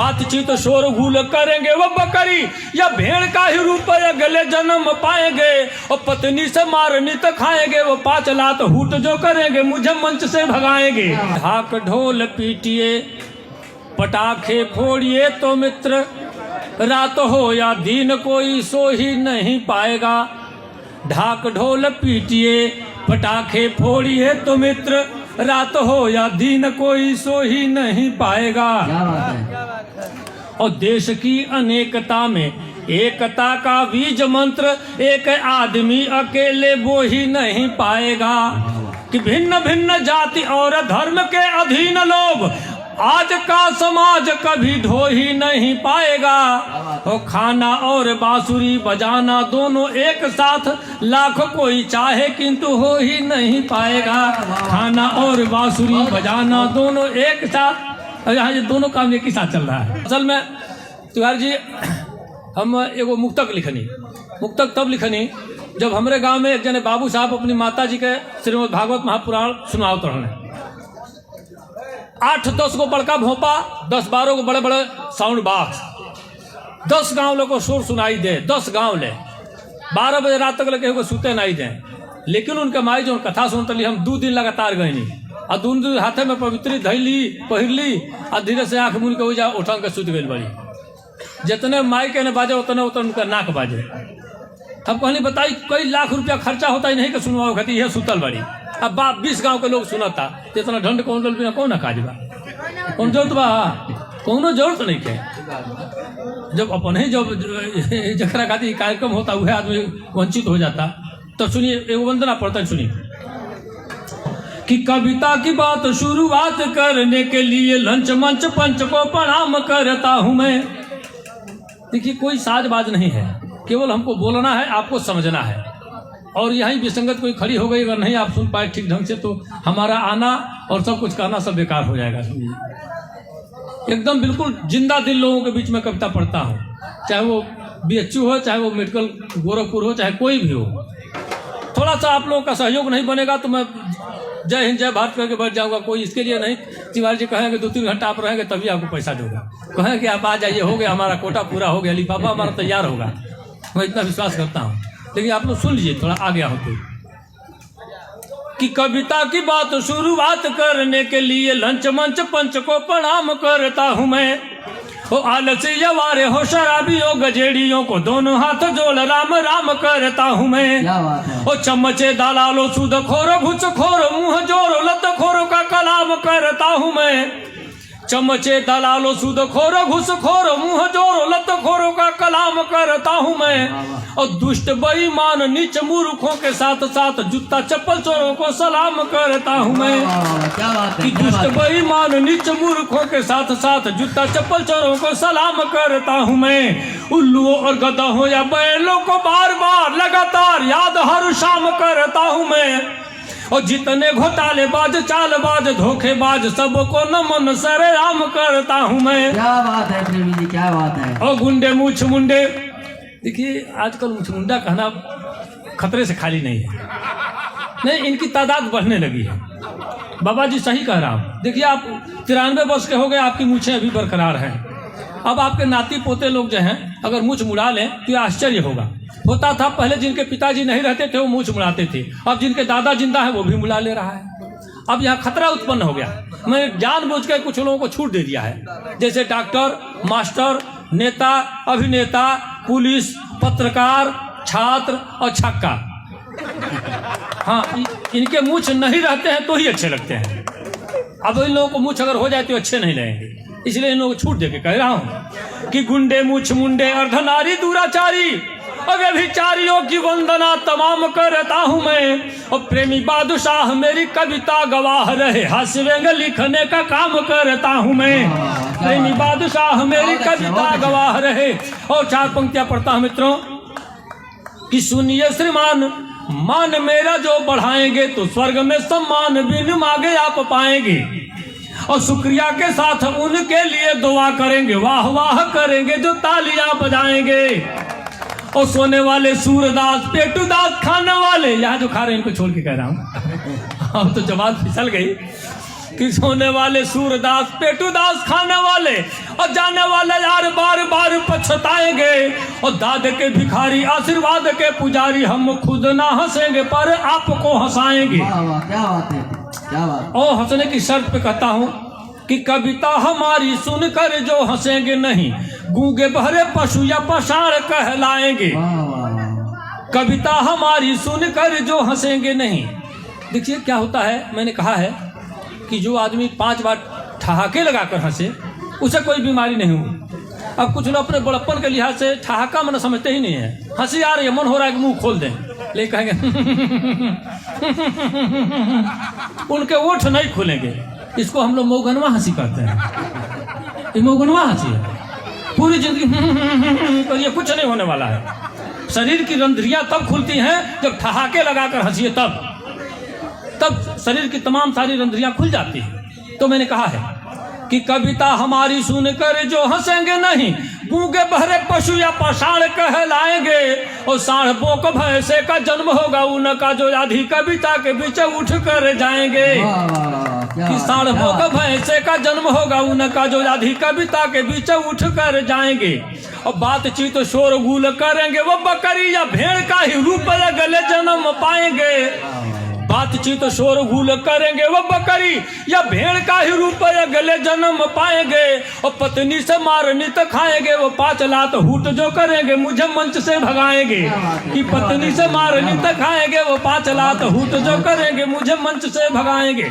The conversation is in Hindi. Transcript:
बातचीत शोर घूल करेंगे वो बकरी या भेड़ का ही रूप अगले जन्म पाएंगे। और पत्नी से मारनी तो खाएंगे वो 5 लात हूट जो करेंगे मुझे मंच से भगाएंगे। ढाक ढोल पीटिए पटाखे फोड़िए तो मित्र रात हो या दिन कोई सो ही नहीं पाएगा। ढाक ढोल पीटिए पटाखे फोड़िए तो मित्र रात हो या दिन कोई सो ही नहीं पाएगा। और देश की अनेकता में एकता का बीज मंत्र एक आदमी अकेले वो ही नहीं पाएगा। कि भिन्न भिन्न जाति और धर्म के अधीन लोग आज का समाज कभी ढो ही नहीं पाएगा। और खाना और बांसुरी बजाना दोनों एक साथ लाख कोई चाहे किंतु हो ही नहीं पाएगा। खाना और बांसुरी बजाना दोनों एक साथ, यहाँ ये दोनों काम एक ही साथ चल रहा है। असल में तिवारी जी हम एगो मुक्तक लिखनी, मुक्तक तब लिखनी जब हमारे गांव में एक जने बाबू साहब अपनी माता जी के श्रीमद् भागवत महापुराण सुनावत रहने। 8-10 को बड़का भोपा, 10-12 को बड़े बड़े साउंड बॉक्स, 10 गांव लोग को शोर सुनाई दे, 10 गांव ले 12 बजे रात तक लगे सुते नहीं दें। लेकिन उनके माई जो कथा सुनते ली हम 2 दिन लगातार गए नहीं और 2 दिन हाथे में पवित्री धैली पहिरली और धीरे से आँख मुन के जा उठा के सुत गई बड़ी। जितने माई के न बाजे उतने उनका नाक बाजे। हम कहनी बताई कई लाख रुपया खर्चा होता ही नहीं कि सुनवाओ खाती यह सुतल बड़ी। अब 20 गांव के लोग सुनता तो इतना ढंड कौन बिना कौन काज बा, कौन जरूरत बा, कौनो जरूरत नहीं है। जब अपन ही जब जकरा खाती कार्यक्रम होता वह आदमी वंचित हो जाता। तो सुनिए एगो वंदना पढ़ता है, सुनिए कि कविता की बात शुरुआत करने के लिए लंच मंच पंच को प्रणाम करता हूं मैं। देखिए कोई साजबाज नहीं है, केवल हमको बोलना है, आपको समझना है। और यहीं विसंगत कोई खड़ी हो गई अगर नहीं आप सुन पाए ठीक ढंग से तो हमारा आना और सब कुछ कहना सब बेकार हो जाएगा। समझिए एकदम बिल्कुल जिंदा दिल लोगों के बीच में कविता पढ़ता हूँ, चाहे वो BHU हो, चाहे वो मेडिकल गोरखपुर हो, चाहे कोई भी हो। थोड़ा सा आप लोगों का सहयोग नहीं बनेगा तो मैं जय हिंद जय भारत करके बैठ जाऊंगा। कोई इसके लिए नहीं। तिवारी जी कहेंगे 2-3 घंटा आप रहेंगे तभी आपको पैसा दूंगा। कहें कि आप आ जाइए, हो गया हमारा कोटा पूरा हो गया, लिफाफा हमारा तैयार होगा। मैं इतना विश्वास करता हूँ। लेकिन आप लोग सुन लीजिए, थोड़ा आ गया हो तो कि कविता की बात शुरुआत करने के लिए लंच मंच पंच को प्रणाम करता हूँ मैं। हो आलसी वारे हो शराबियों गजेड़ियों को दोनों हाथ जोड़ राम राम करता हूँ मैं। ओ चम्मचे दलालो सुद खोरो घुस खोरो मुँह जोरो लत खोरो का कलाम करता हूँ मैं। चम्मचे दलालो सुद खोरो घुस खोरो मुँह जोरो लत खोरो का कलाम करता हूँ मैं। और दुष्ट बेईमान नीच मूर्खों के साथ साथ जूता चप्पल चोरों को सलाम करता हूँ मैं। क्या बात है, कि दुष्ट बेईमान नीच मूर्खों के साथ साथ जूता चप्पल चोरों को सलाम करता हूँ मैं। उल्लुओं और गधाओं या बैलों को बार बार लगातार याद हर शाम करता हूँ मैं। और जितने घोटालेबाज चालबाज धोखेबाज सबको नमन सरेआम करता हूँ मैं। क्या बात है प्रेमी जी, क्या बात है। और गुंडे मूछ मुंडे, देखिए आजकल मूछ मुंडा कहना खतरे से खाली नहीं है। नहीं, इनकी तादाद बढ़ने लगी है। बाबा जी सही कह रहा हूँ। देखिए आप 93 वर्ष के हो गए, आपकी मूछें अभी बरकरार हैं। अब आपके नाती पोते लोग जो हैं अगर मूछ मुड़ा लें तो ये आश्चर्य होगा। होता था पहले जिनके पिताजी नहीं रहते थे वो मूछ मुड़ाते थे, अब जिनके दादा जिंदा है वो भी मुड़ा ले रहा है। अब यहाँ खतरा उत्पन्न हो गया। मैंने जानबूझ के कुछ लोगों को छूट दे दिया है, जैसे डॉक्टर, मास्टर, नेता, अभिनेता, पुलिस, पत्रकार, छात्र और छक्का। हाँ, इनके मूछ नहीं रहते हैं तो ही अच्छे लगते हैं। अब इन लोगों को मूछ अगर हो जाए तो अच्छे नहीं लगेंगे, इसलिए इन लोगों को छूट दे के कह रहा हूँ कि गुंडे मूछ मुंडे अर्धनारी दुराचारी और व्यभिचारियों की वंदना तमाम करता हूँ मैं। और प्रेमी बादशाह मेरी कविता गवाह रहे, हास्य व्यंग लिखने का काम करता हूँ मैं। प्रेमी बादशाह मेरी कविता गवाह रहे। और 4 पंक्तियां पढ़ता हूँ मित्रों कि सुनिए श्रीमान, मान मेरा जो बढ़ाएंगे तो स्वर्ग में सम्मान बिन मांगे आप पाएंगे। और शुक्रिया के साथ उनके लिए दुआ करेंगे, वाह वाह करेंगे जो तालियां बजाएंगे। और सोने वाले सूरदास, पेटूदास, खाने वाले, यहाँ जो खा रहे हैं इनको छोड़ के कह रहा हूँ। अब तो जवाब फिसल गई। कि सोने वाले सूरदास पेटूदास खाने वाले और जाने वाले यार बार बार पछताएंगे। और दाद के भिखारी आशीर्वाद के पुजारी हम खुद ना हंसेंगे पर आपको हंसाएंगे। वाह वाह, क्या बात है, क्या बात। और हंसने की शर्त पे कहता हूं कि कविता हमारी सुनकर जो हंसेंगे नहीं, गूंगे बहरे पशु या पाषाण कहलाएंगे। वाह वाह वाह। कविता हमारी सुनकर जो हंसेंगे नहीं। देखिए क्या होता है, मैंने कहा है कि जो आदमी 5 बार ठहाके लगाकर हंसे उसे कोई बीमारी नहीं हुई। अब कुछ लोग अपने बड़प्पन के लिहाज से ठहाका मन समझते ही नहीं है। हंसी आ रही है, मन हो रहा है कि मुंह खोल दें, लेकिन कहेंगे उनके ओठ नहीं खुलेंगे। इसको हम लोग मौगनवा हंसी कहते हैं। ये मौगनवा हंसी है, पूरी जिंदगी तो ये कुछ नहीं होने वाला है। शरीर की रंध्रियां तब खुलती हैं जब ठहाके लगाकर हंसिए, तब शरीर की तमाम सारी रंध्रियां खुल जाती हैं। तो मैंने कहा है कि कविता हमारी सुनकर जो हंसेंगे नहीं, गूंगे बहरे पशु या पाषाण कहलाएंगे। और साढ़ बोक भैंसे का जन्म होगा उनका जो आधी कविता के बीच उठ कर जाएंगे। वाह वाह वाह, क्या कि बात, साढ़ क्या बोक बात। भैंसे का जन्म होगा उनका जो आधी कविता के बीच उठ कर जाएंगे। और बातचीत शोर गुल करेंगे वो बकरी या भेड़ का ही रूप गले जन्म पाएंगे। बातचीत शोर गुल करेंगे वो बकरी या भेड़ का ही रूप गले जन्म पाएंगे। और पत्नी से मारनी तो खाएंगे वो 5 लात हूट जो करेंगे मुझे मंच से भगाएंगे। कि पत्नी से मारनी तो खाएंगे वो 5 लात हूट जो करेंगे मुझे मंच से भगाएंगे।